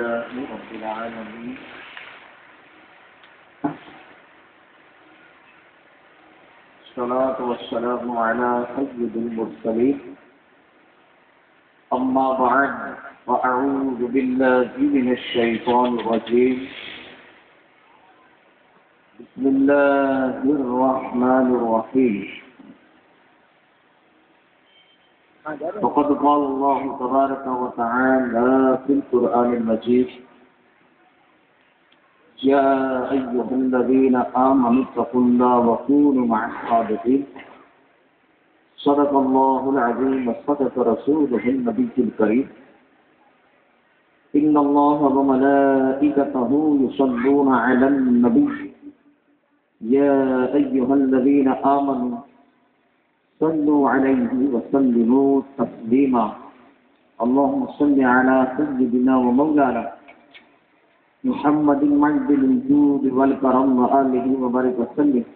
لله رب العالمين الصلاة والسلام على سيد المرسلين أما بعد فأعوذ بالله من الشيطان الرجيم بسم الله الرحمن الرحيم وقد قال الله تبارك وتعالى في القرآن المجيد يا أيها الذين آمنوا اتقوا الله وكونوا مع الصادقين صدق الله العظيم وصدق رسوله النبي الكريم إن الله وملائكته يصلون على النبي يا أيها الذين آمنوا صلوا عليه وسلموا تسليما اللهم صل على سيدنا ومولانا محمد معدن الجود والكرم وآله وبارك وسلم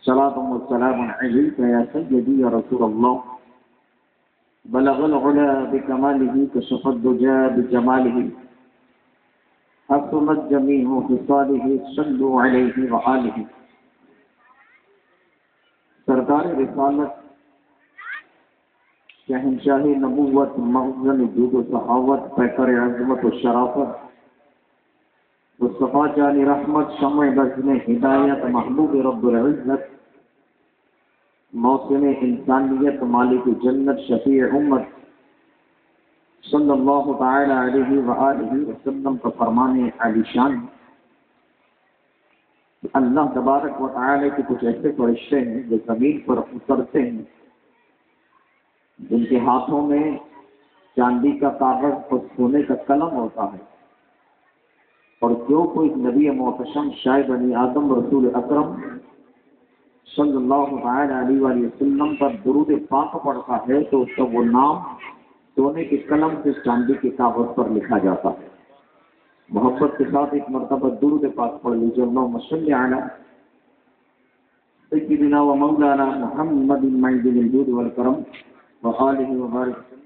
صلاة والسلام عليك يا سيدي يا رسول الله بلغ العلا بكماله كشف الدجى بجماله حسنت جميع خصاله صلوا عليه وآله سرکار رسالت شہنشاہ نبوت مخزن وجود و صحاوت پیکر عظمت و شرافت مصطفیٰ جان رحمت شمع بزم ہدایت محبوب رب العزت موسم انسانیت مالک جنت شفیع امت صلی اللہ تعالی علیہ وآلہ وسلم کا فرمان عالی شان اللہ تبارک و تعالی کے کچھ ایسے فرشتے ہیں جو زمین پر اترتے ہیں جن کے ہاتھوں میں چاندی کا کاغذ اور سونے کا قلم ہوتا ہے اور جو کوئی نبی محتشم شاہ بنی آدم رسول اکرم صلی اللہ تعالی علیہ وآلہ وسلم پر درود پاک پڑھتا ہے تو اس کا وہ نام سونے کے قلم سے چاندی کے کاغذ پر لکھا جاتا ہے۔ محبت کے ساتھ ایک مرتبہ درود پاک پڑھ لیجیے اللہم صلی علی سیدنا و مولانا محمد معدن الجود والکرم وآلہ وبارک وسلم۔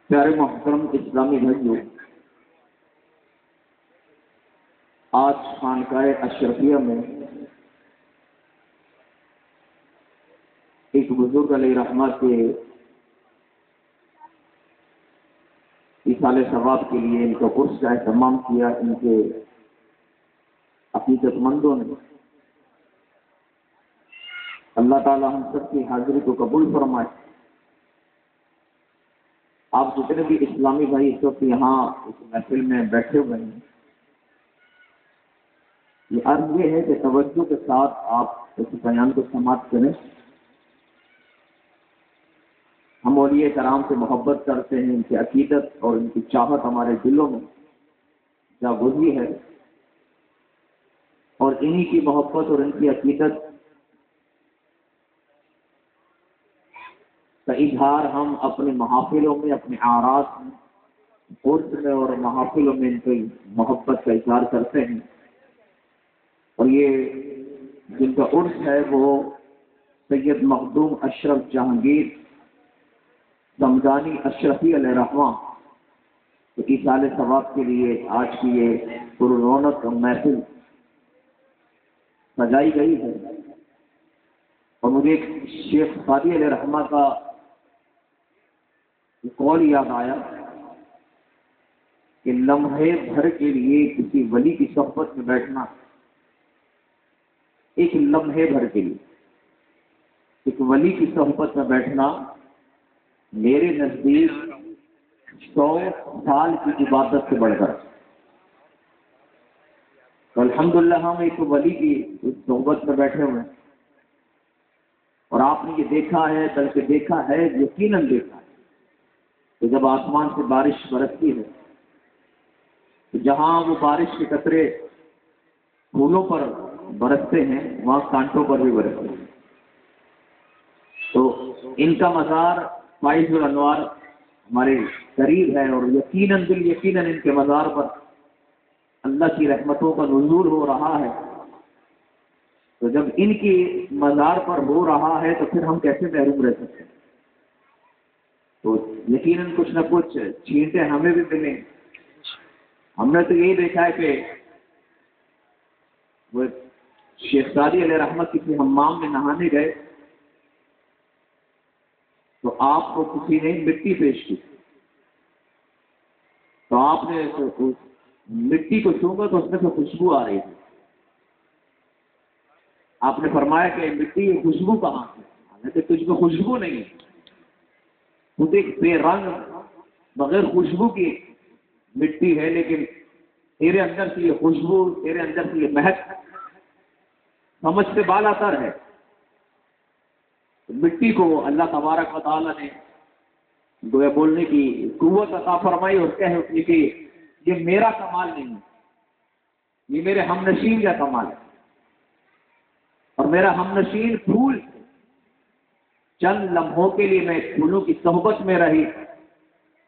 پیارے محترم اسلامی بھائیوں، آج خانقاہ اشرفیہ میں ایک بزرگ علیہ رحمہ کے ایصال ثواب کے لیے ان کا عرس کا اہتمام کیا۔ ان کے عقیدت مندوں نے اللہ تعالی ہم سب کی حاضری کو قبول فرمائے۔ آپ جتنے بھی اسلامی بھائی اس وقت یہاں اس محفل میں بیٹھے ہوئے ہیں، یہ عرض یہ ہے کہ توجہ کے ساتھ آپ اس بیان کو سماعت کریں۔ ہم اولیاء کرام سے محبت کرتے ہیں، ان کی عقیدت اور ان کی چاہت ہمارے دلوں میں جاگزی ہے، اور انہی کی محبت اور ان کی عقیدت کا اظہار ہم اپنے محافلوں میں، اپنے اعراس میں، عرس میں اور محافلوں میں ان کی محبت کا اظہار کرتے ہیں۔ اور یہ جن کا عرس ہے وہ سید مخدوم اشرف جہانگیر دمدانی اشرفی علیہ رحمہ ایصال ثواب کے لیے آج کی یہ پررونق محفل سجائی گئی ہے۔ اور مجھے ایک شیخ سعدی علیہ رحمہ کا قول یاد آیا کہ لمحے بھر کے لیے کسی ولی کی صحبت میں بیٹھنا، ایک لمحے بھر کے لیے ایک ولی کی صحبت میں بیٹھنا میرے نزدیک 100 سال کی عبادت سے بڑھ کر۔ الحمدللہ ہم ایک ولی کی صحبت میں بیٹھے ہوئے ہیں، اور آپ نے یہ دیکھا ہے، بلکہ دیکھا ہے، یقیناً دیکھا ہے کہ جب آسمان سے بارش برستی ہے تو جہاں وہ بارش کے قطرے پھولوں پر برستے ہیں وہاں کانٹوں پر بھی برستے ہیں۔ تو ان کا مزار فائز الانوار ہمارے قریب ہے، اور یقیناً ان کے مزار پر اللہ کی رحمتوں کا نزول ہو رہا ہے، تو جب ان کی مزار پر ہو رہا ہے تو پھر ہم کیسے محروم رہ سکتے ہیں؟ تو یقیناً کچھ نہ کچھ چھینٹے ہمیں بھی ملیں۔ ہم نے تو یہی دیکھا ہے کہ وہ شیخ سعدی علیہ رحمت کسی حمام میں نہانے گئے تو آپ کو کسی نے مٹی پیش کی، تو آپ نے مٹی کو چھوگا تو اس میں سے خوشبو آ رہی تھی۔ آپ نے فرمایا کہ مٹی کی خوشبو کہاں سے؟ حالانکہ تجھ میں خوشبو نہیں ہے، خود ایک بے رنگ بغیر خوشبو کی مٹی ہے، لیکن تیرے اندر سے یہ خوشبو، تیرے اندر سے یہ مہک سمجھ سے بالا تر ہے۔ مٹی کو اللہ تبارک و تعالیٰ نے گویا بولنے کی قوت عطا فرمائی اور کہے کہ یہ میرا کمال نہیں ہے، یہ میرے ہم نشین کا کمال ہے، اور میرا ہم نشین پھول چند لمحوں کے لیے میں پھولوں کی صحبت میں رہی،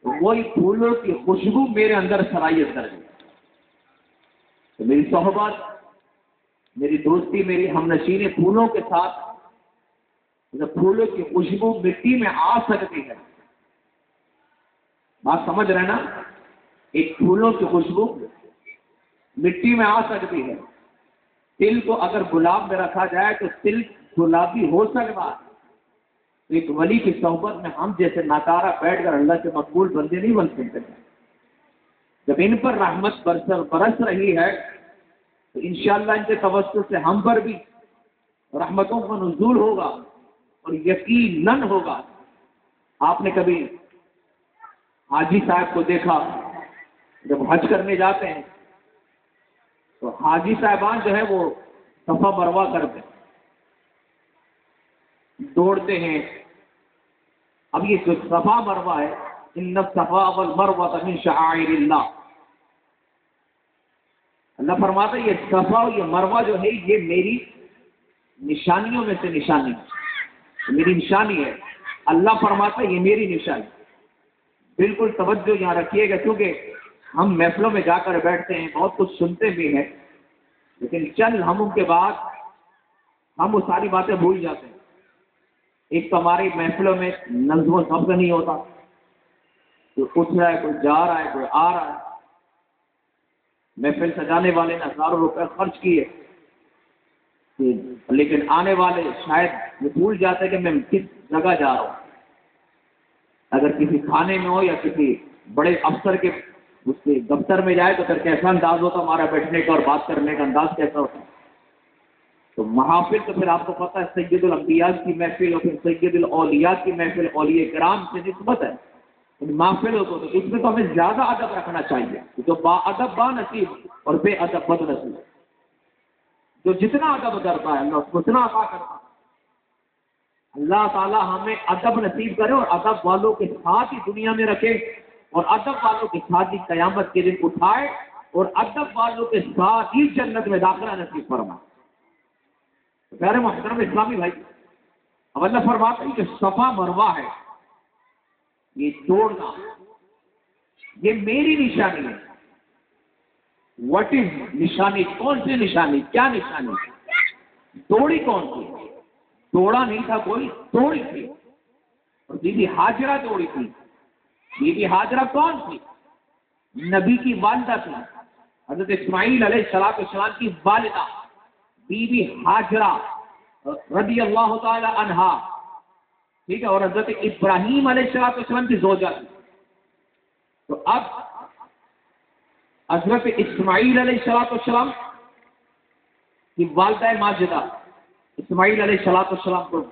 وہی پھولوں کی خوشبو میرے اندر سرایت کر گئی۔ تو میری صحبت، میری دوستی، میری ہم نشین پھولوں کے ساتھ جب پھولوں کی خوشبو مٹی میں آ سکتی ہے، بات سمجھ رہے نا؟ ایک پھولوں کی خوشبو مٹی میں آ سکتی ہے۔ تل کو اگر گلاب میں رکھا جائے تو تل گلابی ہو سکتا ہے۔ ایک ولی کی صحبت میں ہم جیسے ناکارہ بیٹھ کر اللہ کے مقبول بندے نہیں بن سکتے۔ جب ان پر رحمت برس رہی ہے تو انشاءاللہ ان کے توسط سے ہم پر بھی رحمتوں کا نزول ہوگا، اور یقیناً ہوگا۔ آپ نے کبھی حاجی صاحب کو دیکھا جب حج کرنے جاتے ہیں تو حاجی صاحبان جو ہے وہ صفا مروہ کرتے ہیں، دوڑتے ہیں۔ اب یہ جو صفا مروہ ہے، ان الصفا والمروہ من شعائر اللہ، اللہ فرماتا ہے یہ صفا اور یہ مروہ جو ہے یہ میری نشانیوں میں سے نشانی ہے، میری نشانی ہے۔ اللہ فرماتا ہے یہ میری نشانی۔ بالکل توجہ یہاں رکھیے گا، کیونکہ ہم محفلوں میں جا کر بیٹھتے ہیں، بہت کچھ سنتے بھی ہیں، لیکن چند لمحوں کے بعد ہم وہ ساری باتیں بھول جاتے ہیں۔ ایک تو ہماری محفلوں میں نظم و ضبط نہیں ہوتا، کوئی اٹھ رہا ہے، کوئی جا رہا ہے، کوئی آ رہا ہے۔ محفل سجانے والے نے ہزاروں روپے خرچ کیے، لیکن آنے والے شاید یہ بھول جاتے ہیں کہ میں کس جگہ جا رہا ہوں۔ اگر کسی کھانے میں ہو یا کسی بڑے افسر کے اس کے دفتر میں جائے تو پھر کیسا انداز ہوتا ہمارا بیٹھنے کا اور بات کرنے کا انداز کیسا ہوتا ہے۔ تو محافل تو پھر آپ کو پتہ ہے سید الانبیاء کی محفل اور پھر سید الاولیاء کی محفل اولیاء کرام سے نسبت ہے محفل ہو، تو اس میں تو ہمیں زیادہ ادب رکھنا چاہیے۔ جو با ادب با نصیب اور بے ادب بد نصیب، جو جتنا ادب کرتا ہے اللہ اس کو اتنا عطا کرتا ہے۔ اللہ تعالیٰ ہمیں ادب نصیب کرے اور ادب والوں کے ساتھ ہی دنیا میں رکھے، اور ادب والوں کے ساتھ ہی قیامت کے دن اٹھائے، اور ادب والوں کے ساتھ ہی جنت میں داخلہ نصیب فرمائے۔ پیارے محترم اسلامی بھائی، اب اللہ فرماتا ہے کہ صفا مروہ ہے، یہ دوڑنا، یہ میری نشانی ہے۔ واٹ از نشانی؟ کون سی نشانی؟ کیا نشانی؟ دوڑی کون سی؟ دوڑا نہیں تھا کوئی، دوڑی تھی، اور بی بی ہاجرہ دوڑی تھی۔ بی بی ہاجرہ کون تھی؟ نبی کی والدہ تھی، حضرت اسماعیل علیہ السلام کی والدہ بی بی ہاجرہ رضی اللہ تعالی عنہا، ٹھیک ہے، اور حضرت ابراہیم علیہ السلام کی زوجہ تھی۔ تو اب حضرت اسماعیل علیہ السلام کی والدہ ماجدہ اسماعیل علیہ السلام کو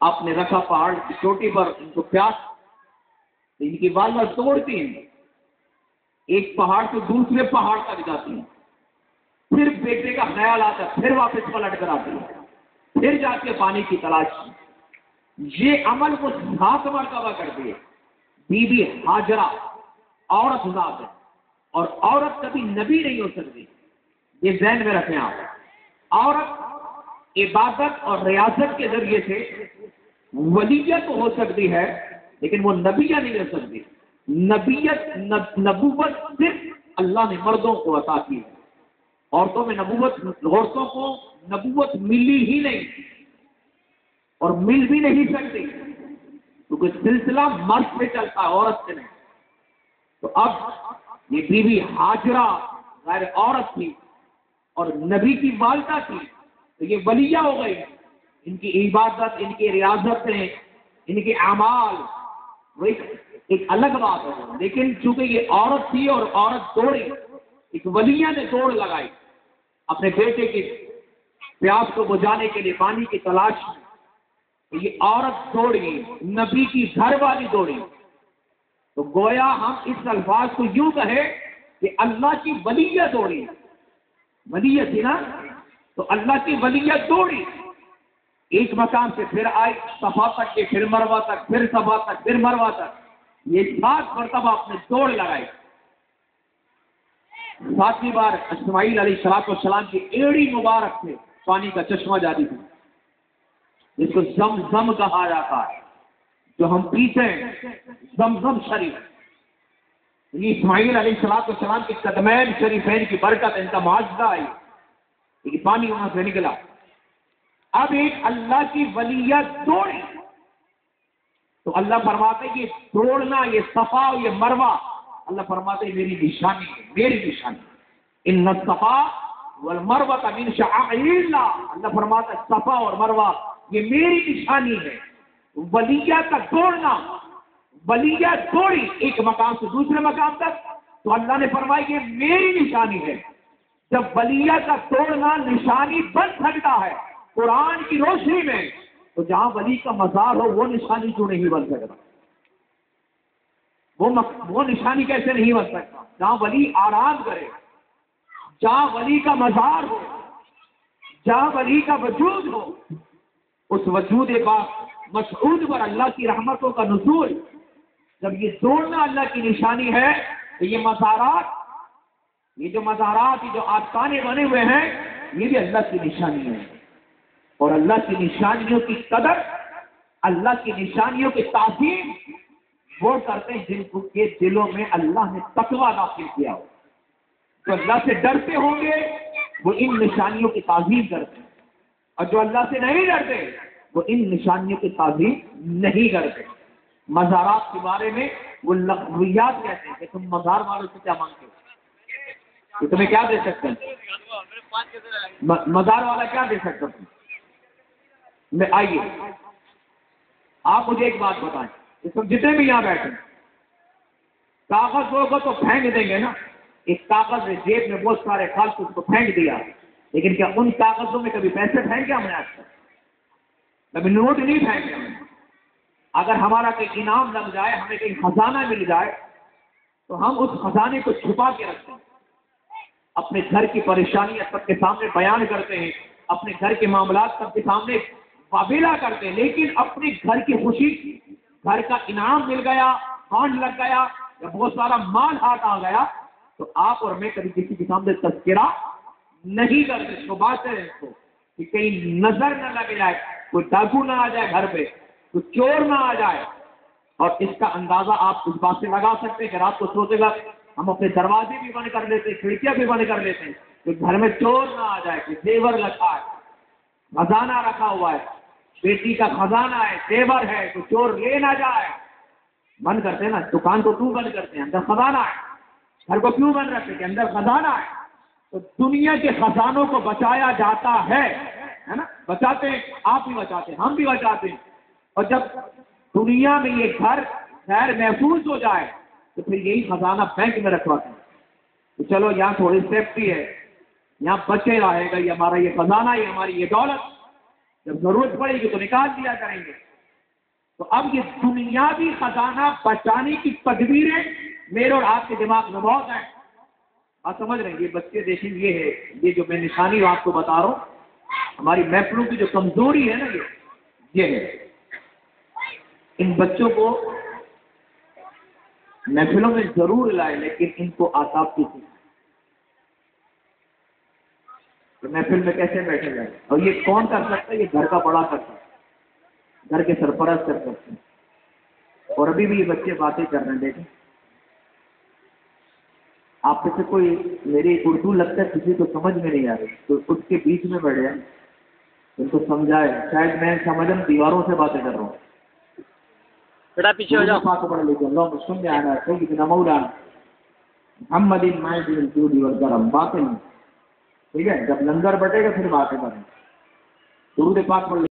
آپ نے رکھا پہاڑ کی چوٹی پر، ان کو پیاس، ان کی والدہ توڑتی ہیں، ایک پہاڑ سے دوسرے پہاڑ تک جاتی ہیں، پھر بیٹے کا خیال آتا ہے، پھر واپس پلٹ کر آتی ہے، پھر جا کے پانی کی تلاش۔ یہ عمل وہ 7 مرتبہ کرتی ہے۔ بی بی ہاجرہ عورت ذات ہے، اور عورت کبھی نبی نہیں ہو سکتی، یہ ذہن میں رکھیں آپ۔ عورت عبادت اور ریاضت کے ذریعے سے ولیہ تو ہو سکتی ہے، لیکن وہ نبیہ نہیں ہو سکتی۔ نبوت صرف اللہ نے مردوں کو عطا کی ہے. عورتوں کو نبوت ملی ہی نہیں اور مل بھی نہیں سکتی، کیونکہ سلسلہ مرد سے چلتا ہے، عورت سے نہیں. تو اب یہ بیوی ہاجرہ غیر عورت تھی اور نبی کی والدہ تھی، تو یہ ولیہ ہو گئی. ان کی عبادت، ان کی ریاضتیں، ان کے اعمال وہ ایک الگ بات ہے. لیکن چونکہ یہ عورت تھی اور عورت دوڑی، ایک ولیہ نے دوڑ لگائی اپنے بیٹے کی پیاس کو بجھانے کے لیے پانی کی تلاش میں. تو یہ عورت دوڑی، نبی کی گھر والی دوڑی. تو گویا ہم اس الفاظ کو یوں کہیں کہ اللہ کی ولیہ دوڑی، ولیہ تھی نا، تو اللہ کی ولیہ دوڑی ایک مقام سے پھر آئی صفا تک کے، پھر مروہ تک، پھر صفا تک، پھر مروہ تک. یہ 7 مرتبہ اپنے دوڑ لگائی. 7ویں بار اسماعیل علیہ السلام کی ایڑی مبارک سے پانی کا چشمہ جاری تھا، جس کو زمزم کہا جاتا ہے، جو ہم پیتے ہیں، زمزم شریف. یہ اسماعیل علیہ السلام کے قدمین شریفین کی برکت، ان کا معجزہ آئی، یہ پانی وہاں سے نکلا. اب ایک اللہ کی ولیہ دوڑی، تو اللہ فرماتے یہ دوڑنا، یہ صفا اور یہ مروہ، اللہ فرماتے میری نشانی ہے، میری نشانی. ان الصفا والمروہ من شعائر اللہ، اللہ فرماتا ہے صفا اور مروہ یہ میری نشانی ہے. ولیہ کا دوڑنا، ولیہ دوڑی ایک مقام سے دوسرے مقام تک، تو اللہ نے فرمایا یہ میری نشانی ہے. جب ولیہ کا دوڑنا نشانی بن سکتا ہے قرآن کی روشنی میں، تو جہاں ولی کا مزار ہو وہ نشانی کیوں نہیں بن سکتا؟ وہ نشانی کیسے نہیں بن سکتا؟ جہاں ولی آرام کرے، جہاں ولی کا مزار ہو، جہاں ولی کا وجود ہو، اس وجود پاک مسعود پر اللہ کی رحمتوں کا نزول. جب یہ دوڑنا اللہ کی نشانی ہے تو یہ مزارات، یہ جو آستانے بنے ہوئے ہیں، یہ بھی اللہ کی نشانی ہے. اور اللہ کی نشانیوں کی قدر، اللہ کی نشانیوں کی تعظیم وہ کرتے ہیں جن کے دلوں میں اللہ نے تقویٰ داخل کیا ہو. جو اللہ سے ڈرتے ہوں گے وہ ان نشانیوں کی تعظیم کرتے ہیں، اور جو اللہ سے نہیں ڈرتے وہ ان نشانیوں کی تعظیم نہیں کرتے. مزارات کے بارے میں وہ لغویات کہتے ہیں کہ تم مزار والوں سے کیا مانگتے ہو، یہ تمہیں کیا دے سکتے ہیں؟ مزار والا کیا دے سکتا تم؟ میں آئیے آپ مجھے ایک بات بتائیں کہ تم جتنے بھی یہاں بیٹھے کاغذ ہوگا تو پھینک دیں گے نا. ایک کاغذ جیب میں بہت سارے فالتو اس کو پھینک دیا، لیکن کیا ان کاغذوں میں کبھی پیسے پھینکے ہم نے آج تک؟ کبھی نوٹ نہیں پھینکے ہم نے. اگر ہمارا کوئی انعام لگ جائے، ہمیں کہیں خزانہ مل جائے، تو ہم اس خزانے کو چھپا کے رکھتے ہیں، اپنے گھر کی پریشانیاں سب کے سامنے بیان کرتے ہیں، اپنے گھر کے معاملات سب کے سامنے قابلہ کرتے ہیں. لیکن اپنے گھر کی خوشی، گھر کا انعام مل گیا، فنڈ لگ گیا یا بہت سارا مال ہاتھ آ گیا، تو آپ اور میں کبھی کسی کے سامنے تذکرہ نہیں کرتے، چھپاتے ہیں اس کو کہ کہیں نظر نہ لگ جائے، کوئی ڈاکو نہ آ جائے گھر پہ، کوئی چور نہ آ جائے. اور اس کا اندازہ آپ اس بات سے لگا سکتے ہیں کہ رات کو سوتے وقت ہم اپنے دروازے بھی بند کر لیتے ہیں، کھڑکیاں بھی بند کر لیتے ہیں کہ گھر میں چور نہ آ جائے، کہ زیور رکھا ہے، خزانہ رکھا ہوا ہے، بیٹی کا خزانہ ہے، زیور ہے، تو چور لے نہ جائے. بند کرتے ہیں نا، دکان کو کیوں بند کرتے ہیں؟ اندر خزانہ ہے. گھر کو کیوں بند رکھتے کہ اندر خزانہ ہے؟ تو دنیا کے خزانوں کو بچایا جاتا ہے نا، بچاتے ہیں، آپ بھی بچاتے ہیں، ہم بھی بچاتے ہیں. اور جب دنیا میں یہ گھر غیر محفوظ ہو جائے تو پھر یہی خزانہ بینک میں رکھواتے ہیں کہ چلو یہاں تھوڑی سیفٹی ہے، یہاں بچے رہے گا، یہ ہمارا یہ خزانہ، یہ ہماری یہ دولت، جب ضرورت پڑے گی تو نکال دیا کریں گے. تو اب یہ دنیاوی خزانہ بچانے کی تدبیریں میرے اور آپ کے دماغ میں بہت ہیں. آپ سمجھ رہے ہیں؟ یہ بچے دیکھیں، یہ ہے، یہ جو میں نشانی آپ کو بتا رہا ہوں، ہماری محفلوں کی جو کمزوری ہے نا، یہ ہے. ان بچوں کو محفلوں میں ضرور لائے، لیکن ان کو آداب کی سیکھیں. تو محفل میں کیسے بیٹھے جائے؟ اور یہ کون کر سکتا ہے؟ یہ گھر کا بڑا کر سکتا ہے، گھر کے سرپرست کر سکتے ہیں. اور ابھی بھی یہ بچے باتیں کر رہے ہیں، دیکھیں آپ میں سے کوئی میری اردو لگتا ہے کسی کو سمجھ میں نہیں آ رہی تو اس کے بیچ میں بیٹھ جائیں، ان کو سمجھائے، شاید میں سمجھوں دیواروں سے باتیں کر رہا ہوں. بیٹا پیچھے ہو جاؤ. پاک پڑھ لیجیے اللہ مسلم میں آنا ہے کہ مولانا محمد مائد الجود والکرم باتیں. ٹھیک ہے، جب لنگر بٹے گا پھر باتیں کریں. درود پاک پڑھ